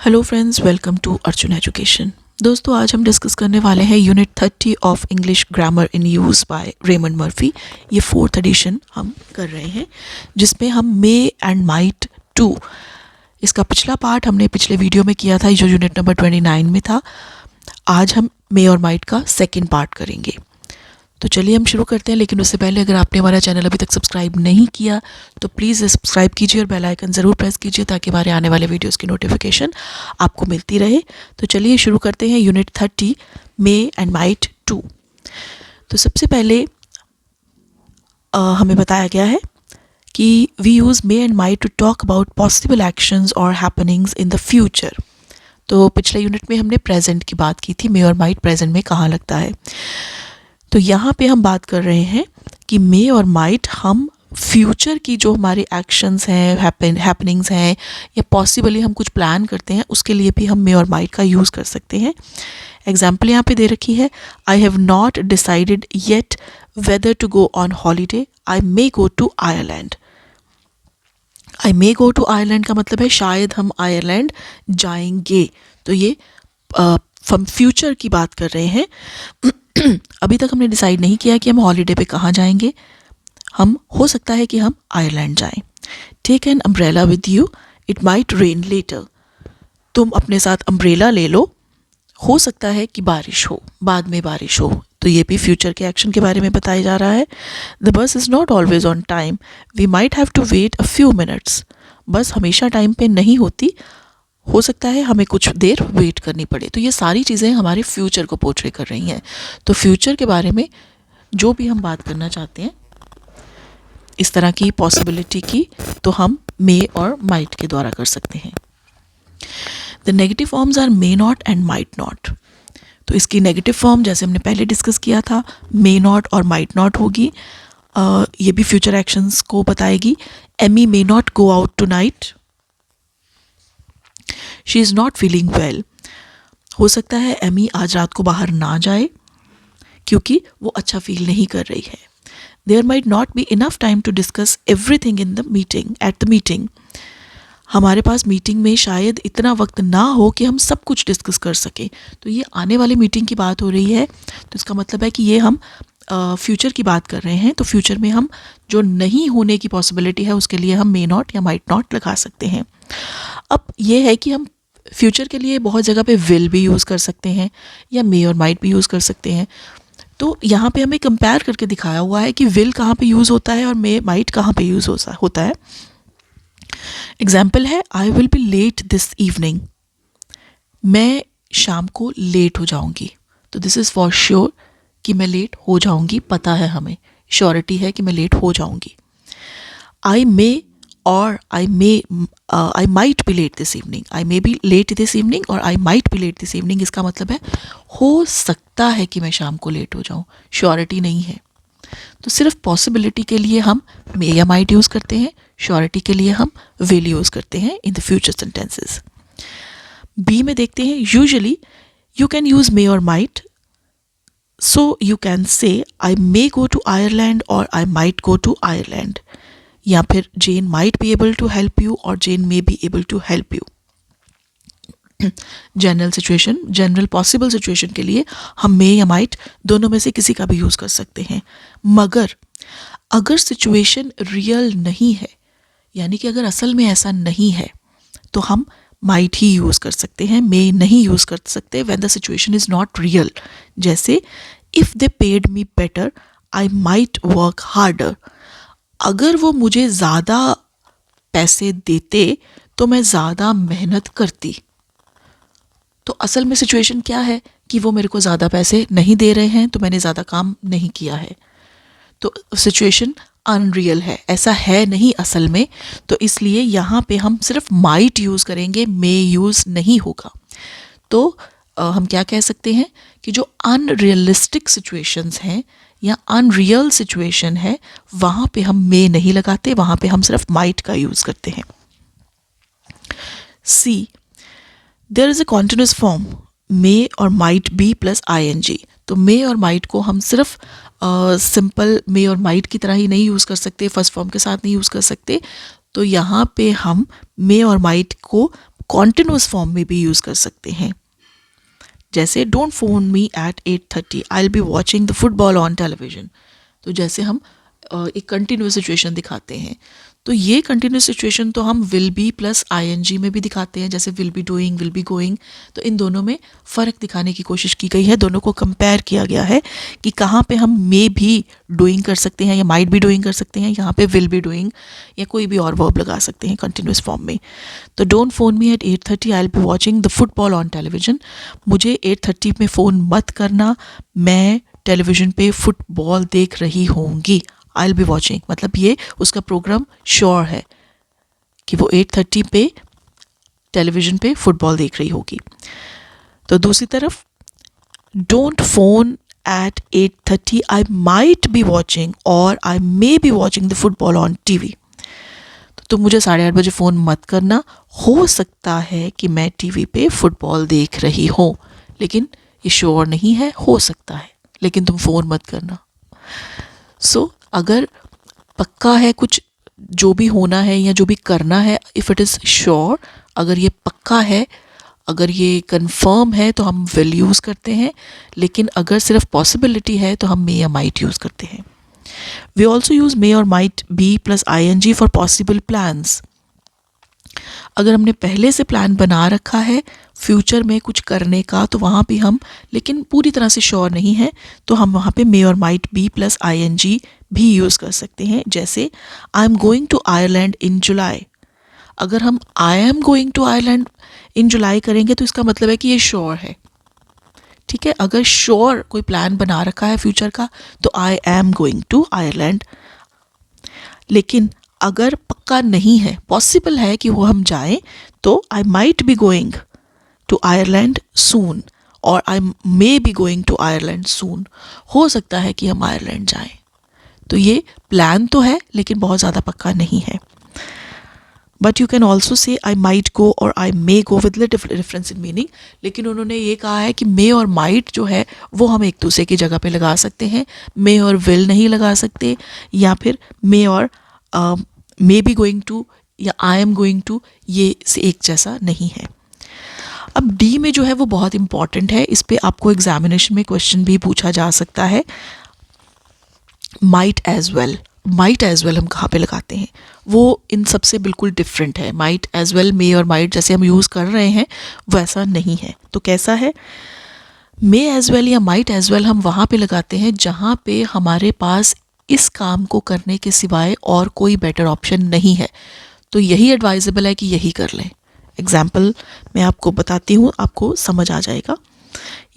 Hello friends, welcome to Arjun education. दोस्तों, आज हम डिस्कस करने वाले हैं unit 30 of English grammar in use by Raymond Murphy. ये 4th एडिशन हम कर रहे हैं, जिसमें हम मे एंड माइट टू, इसका पिछला पार्ट हमने पिछले वीडियो में किया था जो यूनिट नंबर 29 में था। आज हम मे और माइट का सेकेंड पार्ट करेंगे। तो चलिए हम शुरू करते हैं, लेकिन उससे पहले अगर आपने हमारा चैनल अभी तक सब्सक्राइब नहीं किया तो प्लीज़ सब्सक्राइब कीजिए और बेल आइकन ज़रूर प्रेस कीजिए ताकि हमारे आने वाले वीडियोस की नोटिफिकेशन आपको मिलती रहे। तो चलिए शुरू करते हैं unit 30 may and might two. तो सबसे पहले हमें बताया गया है कि we use may and might to talk about possible actions और हैपनिंग्स इन द फ्यूचर। तो पिछले यूनिट में हमने प्रेजेंट की बात की थी, मे और माइट प्रेजेंट में कहाँ लगता है। तो यहाँ पे हम बात कर रहे हैं कि मे और माइट हम फ्यूचर की जो हमारे एक्शंस हैं, हैपनिंग्स हैं, या पॉसिबली हम कुछ प्लान करते हैं, उसके लिए भी हम मे और माइट का यूज़ कर सकते हैं। एग्जाम्पल यहाँ पे दे रखी है, I have not decided yet whether to go on holiday, I may go to Ireland. I may go to Ireland का मतलब है शायद हम आयरलैंड जाएंगे। तो ये हम फ्यूचर की बात कर रहे हैं। अभी तक हमने डिसाइड नहीं किया कि हम हॉलीडे पे कहाँ जाएंगे। हम हो सकता है कि हम आयरलैंड जाएं। Take an umbrella with you, it might rain later. तुम अपने साथ अम्ब्रेला ले लो, हो सकता है कि बारिश हो, बाद में बारिश हो। तो ये भी फ्यूचर के एक्शन के बारे में बताया जा रहा है। The bus is not always on time, we might have to wait a few minutes. Bus हमेशा टाइम पे नहीं होती, हो सकता है हमें कुछ देर वेट करनी पड़े। तो ये सारी चीज़ें हमारे फ्यूचर को पोर्ट्रे कर रही हैं। तो फ्यूचर के बारे में जो भी हम बात करना चाहते हैं इस तरह की पॉसिबिलिटी की, तो हम मे और माइट के द्वारा कर सकते हैं। The negative forms are may not and might not. तो इसकी नेगेटिव फॉर्म जैसे हमने पहले डिस्कस किया था, मे नॉट और माइट नॉट होगी। ये भी फ्यूचर एक्शंस को बताएगी। Amy may not go out tonight, she is not feeling well. हो सकता है एमी आज रात को बाहर ना जाए क्योंकि वो अच्छा फील नहीं कर रही है। There might not be enough time to discuss everything in the meeting, at the meeting. हमारे पास मीटिंग में शायद इतना वक्त ना हो कि हम सब कुछ डिस्कस कर सकें। तो ये आने वाली मीटिंग की बात हो रही है, तो इसका मतलब है कि ये हम फ्यूचर की बात कर रहे हैं। तो फ्यूचर में हम जो नहीं होने की पॉसिबिलिटी है उसके लिए हम मे नॉट या माइट नॉट लगा सकते हैं। अब ये है कि हम फ्यूचर के लिए बहुत जगह पे विल भी यूज़ कर सकते हैं या मे और माइट भी यूज़ कर सकते हैं। तो यहाँ पे हमें कंपेयर करके दिखाया हुआ है कि विल कहाँ पे यूज़ होता है और मे माइट कहाँ पे यूज़ होता है। एग्जाम्पल है, I will be late this evening. मैं शाम को लेट हो जाऊँगी। तो दिस इज़ फॉर श्योर कि मैं लेट हो जाऊँगी, पता है हमें, श्योरिटी है कि मैं लेट हो जाऊँगी। आई मे और I might be late this evening. I may be late this evening और I might be late this evening, इसका मतलब है हो सकता है कि मैं शाम को लेट हो जाऊं, श्योरिटी नहीं है। तो सिर्फ पॉसिबिलिटी के लिए हम मे या माइट यूज़ करते हैं, श्योरिटी के लिए हम विल यूज़ करते हैं in the future sentences. B में देखते हैं, usually you can use may और might, so you can say I may go to Ireland और I might go to Ireland, या फिर Jane might be able to help you और Jane may be able to help you. General situation, general possible situation के लिए हम मे या might दोनों में से किसी का भी यूज़ कर सकते हैं। मगर अगर सिचुएशन रियल नहीं है, यानी कि अगर असल में ऐसा नहीं है, तो हम माइट ही यूज़ कर सकते हैं, मे नहीं यूज़ कर सकते when the situation is not real. जैसे if they paid me better I might work harder. अगर वो मुझे ज़्यादा पैसे देते तो मैं ज़्यादा मेहनत करती। तो असल में सिचुएशन क्या है कि वो मेरे को ज़्यादा पैसे नहीं दे रहे हैं, तो मैंने ज़्यादा काम नहीं किया है। तो सिचुएशन अनरियल है, ऐसा है नहीं असल में। तो इसलिए यहाँ पे हम सिर्फ माइट यूज़ करेंगे, मे यूज़ नहीं होगा। तो हम क्या कह सकते हैं कि जो अनरियलिस्टिक सिचुएशंस हैं या अनरियल सिचुएशन है, वहाँ पे हम मे नहीं लगाते, वहाँ पे हम सिर्फ माइट का यूज़ करते हैं। See, there is a continuous form may और माइट बी प्लस ING। तो मे और माइट को हम सिर्फ सिंपल मे और माइट की तरह ही नहीं यूज़ कर सकते, फर्स्ट फॉर्म के साथ नहीं यूज़ कर सकते। तो यहाँ पे हम मे और माइट को कॉन्टिन्यूस फॉर्म में भी यूज़ कर सकते हैं। जैसे don't phone me at 8:30, I will be watching the football on television. तो जैसे हम एक कंटिन्यूस सिचुएशन दिखाते हैं, तो ये कंटिन्यूस सिचुएशन तो हम विल बी प्लस आईएनजी में भी दिखाते हैं, जैसे will be doing, will be going. तो इन दोनों में फ़र्क दिखाने की कोशिश की गई है, दोनों को कंपेयर किया गया है कि कहाँ पे हम मे भी डूइंग कर सकते हैं या माइट भी डूइंग कर सकते हैं, यहाँ पे विल बी डूइंग या कोई भी और वर्ब लगा सकते हैं कंटिन्यूस फॉर्म में। तो don't phone me at 8:30, I will be watching the football on television. मुझे 8:30 में फ़ोन मत करना, मैं टेलीविज़न पे फुटबॉल देख रही होंगी। आई विल बी वॉचिंग मतलब ये उसका प्रोग्राम श्योर है कि वो 8:30 पे टेलीविज़न पे फुटबॉल देख रही होगी। तो दूसरी तरफ don't phone at 8:30, I might be watching और I may be watching the football on TV. तो तुम मुझे 8:30 बजे फ़ोन मत करना, हो सकता है कि मैं टीवी पे फुटबॉल देख रही हूँ, लेकिन ये श्योर नहीं है, हो सकता है, लेकिन तुम फ़ोन मत करना। सो अगर पक्का है कुछ, जो भी होना है या जो भी करना है, इफ़ इट इज़ श्योर, अगर ये पक्का है, अगर ये कंफर्म है, तो हम विल यूज़ करते हैं, लेकिन अगर सिर्फ पॉसिबिलिटी है तो हम मे या माइट यूज़ करते हैं। वी ऑल्सो यूज़ मे और might be plus ING for possible plans. अगर हमने पहले से प्लान बना रखा है फ्यूचर में कुछ करने का, तो वहाँ भी हम, लेकिन पूरी तरह से श्योर नहीं है, तो हम वहाँ पे मे और माइट बी प्लस ING भी यूज़ कर सकते हैं। जैसे I am going to Ireland in July. अगर हम I am going to Ireland in July करेंगे तो इसका मतलब है कि ये श्योर है, ठीक है। अगर श्योर कोई प्लान बना रखा है फ्यूचर का तो I am going to Ireland. लेकिन अगर पक्का नहीं है, पॉसिबल है कि वो हम जाएं, तो I might be going to Ireland soon और I may be going to Ireland soon. हो सकता है कि हम आयरलैंड जाएं। तो ये प्लान तो है लेकिन बहुत ज़्यादा पक्का नहीं है। But you can also say I might go और I may go with little difference in meaning. लेकिन उन्होंने ये कहा है कि मे और माइट जो है वो हम एक दूसरे की जगह पे लगा सकते हैं, मे और विल नहीं लगा सकते, या फिर मे और मे बी गोइंग टू या आई एम गोइंग टू, ये से एक जैसा नहीं है। अब डी में जो है वो बहुत इंपॉर्टेंट है, इस पे आपको एग्जामिनेशन में क्वेश्चन भी पूछा जा सकता है। Might as well, might as well हम कहाँ पे लगाते हैं, वो इन सबसे बिल्कुल डिफरेंट है। माइट एज वेल, मे और माइट जैसे हम यूज़ कर रहे हैं वैसा नहीं है। तो कैसा है, मे एज वेल या माइट एज वेल हम वहाँ पे लगाते हैं जहाँ पे हमारे पास इस काम को करने के सिवाय और कोई बेटर ऑप्शन नहीं है, तो यही एडवाइजेबल है कि यही कर लें। एग्जाम्पल मैं आपको बताती हूँ, आपको समझ आ जाएगा।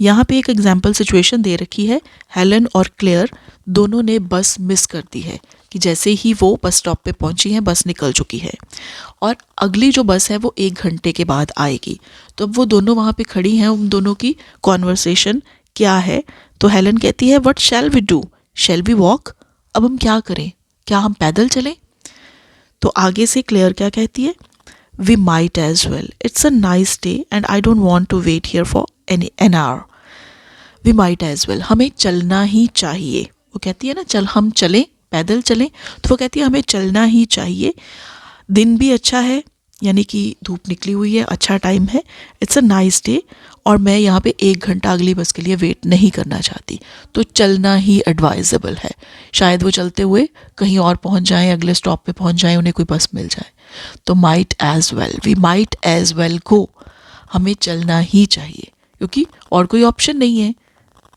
यहाँ पे एक एग्जाम्पल सिचुएशन दे रखी है, हेलन और क्लेयर दोनों ने बस मिस कर दी है, कि जैसे ही वो बस स्टॉप पे पहुंची हैं बस निकल चुकी है और अगली जो बस है वो 1 घंटे के बाद आएगी। तो अब वो दोनों वहाँ पे खड़ी हैं, उन दोनों की कॉन्वर्सेशन क्या है। तो हेलन कहती है what shall we do, shall we walk. अब हम क्या करें, क्या हम पैदल चलें। तो आगे से क्लेयर क्या कहती है, we might as well, it's a nice day and I don't want to wait here for an hour. We might as well, हमें चलना ही चाहिए। वो कहती है ना चल हम चलें, पैदल चलें, तो वो कहती है हमें चलना ही चाहिए। दिन भी अच्छा है, यानी कि धूप निकली हुई है, अच्छा टाइम है, इट्स अ नाइस डे, और मैं यहाँ पे 1 घंटा अगली बस के लिए वेट नहीं करना चाहती, तो चलना ही एडवाइजेबल है। शायद वो चलते हुए कहीं और पहुँच जाएं, अगले स्टॉप पे पहुँच जाएं, उन्हें कोई बस मिल जाए। तो might as well, we might as well go, हमें चलना ही चाहिए क्योंकि और कोई ऑप्शन नहीं है।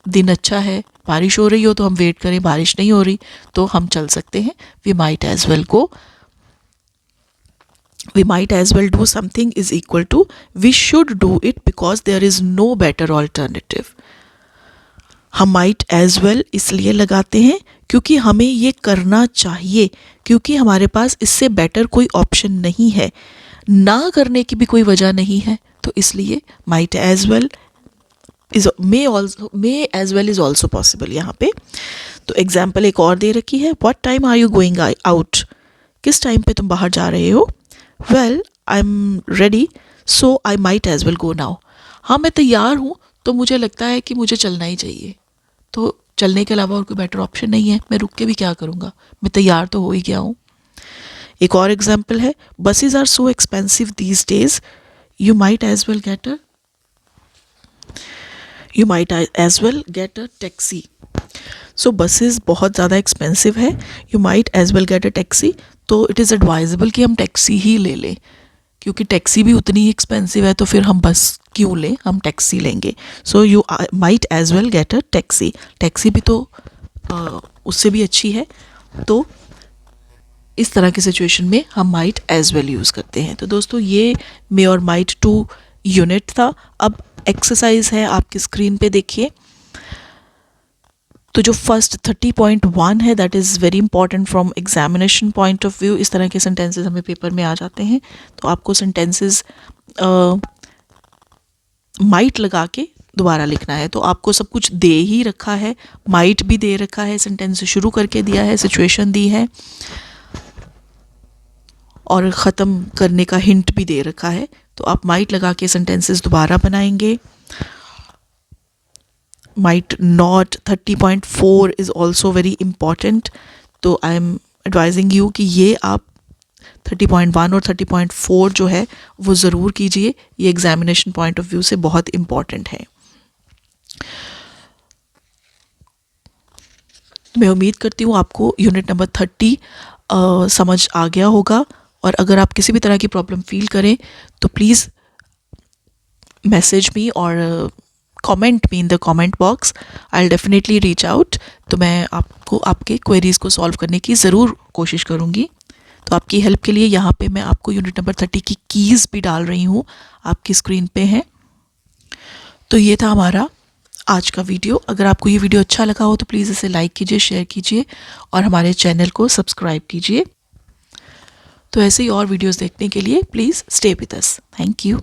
दिन अच्छा है, बारिश हो रही हो तो हम वेट करें, बारिश नहीं हो रही तो हम चल सकते हैं। We might as well go, we might as well do something is equal to we should do it because there is no better alternative। हम might as well इसलिए लगाते हैं क्योंकि हमें ये करना चाहिए, क्योंकि हमारे पास इससे बेटर कोई ऑप्शन नहीं है, ना करने की भी कोई वजह नहीं है, तो इसलिए might as well is may as well is also possible यहाँ पे। तो एग्जाम्पल एक और दे रखी है, what time are you going out, किस टाइम पे तुम बाहर जा रहे हो। Well, I'm ready, so I might as well go now। हाँ मैं तैयार हूँ तो मुझे लगता है कि मुझे चलना ही चाहिए, तो चलने के अलावा और कोई बेटर ऑप्शन नहीं है, मैं रुक के भी क्या करूँगा, मैं तैयार तो हो ही गया हूँ। एक और एग्जाम्पल है, buses are so expensive these days, you might as well get a taxi. So buses बहुत ज़्यादा एक्सपेंसिव है, you might as well get a taxi. तो इट इज़ एडवाइजेबल कि हम टैक्सी ही ले लें, क्योंकि टैक्सी भी उतनी ही एक्सपेंसिव है, तो फिर हम बस क्यों लें, हम टैक्सी लेंगे. So you might as well get a taxi. Taxi भी तो उससे भी अच्छी है. तो इस तरह की सिचुएशन में हम माइट एज वेल यूज़ करते हैं. तो दोस्तों ये मे और माइट 2 यूनिट था. अब एक्सरसाइज है, आपकी स्क्रीन पे देखिए. तो जो फर्स्ट 30.1 है, that is very important from examination point of view. इस तरह के सेंटेंसेस हमें पेपर में आ जाते हैं, तो आपको सेंटेंसेस माइट लगा के दोबारा लिखना है. तो आपको सब कुछ दे ही रखा है, माइट भी दे रखा है, सेंटेंस शुरू करके दिया है, सिचुएशन दी है और ख़त्म करने का हिंट भी दे रखा है. तो आप माइट लगा के सेंटेंसेस दोबारा बनाएंगे. might not. 30.4 is also very important. तो आई एम एडवाइजिंग यू कि ये आप 30.1 और 30.4 जो है वो ज़रूर कीजिए. ये एग्जामिनेशन पॉइंट ऑफ व्यू से बहुत इम्पॉर्टेंट है. मैं उम्मीद करती हूँ आपको यूनिट नंबर 30 समझ आ गया होगा. और अगर आप किसी भी तरह की प्रॉब्लम फील करें तो प्लीज़ मैसेज मी और comment me in the comment box. I will definitely reach out. तो मैं आपको आपके क्वेरीज़ को सॉल्व करने की ज़रूर कोशिश करूँगी. तो आपकी हेल्प के लिए यहाँ पे मैं आपको यूनिट नंबर 30 की कीज़ भी डाल रही हूँ, आपकी स्क्रीन पे हैं. तो ये था हमारा आज का वीडियो. अगर आपको ये वीडियो अच्छा लगा हो तो प्लीज़ इसे लाइक कीजिए, शेयर कीजिए और हमारे चैनल को सब्सक्राइब कीजिए. तो ऐसे ही और वीडियोज़ देखने के लिए please stay with us. Thank you.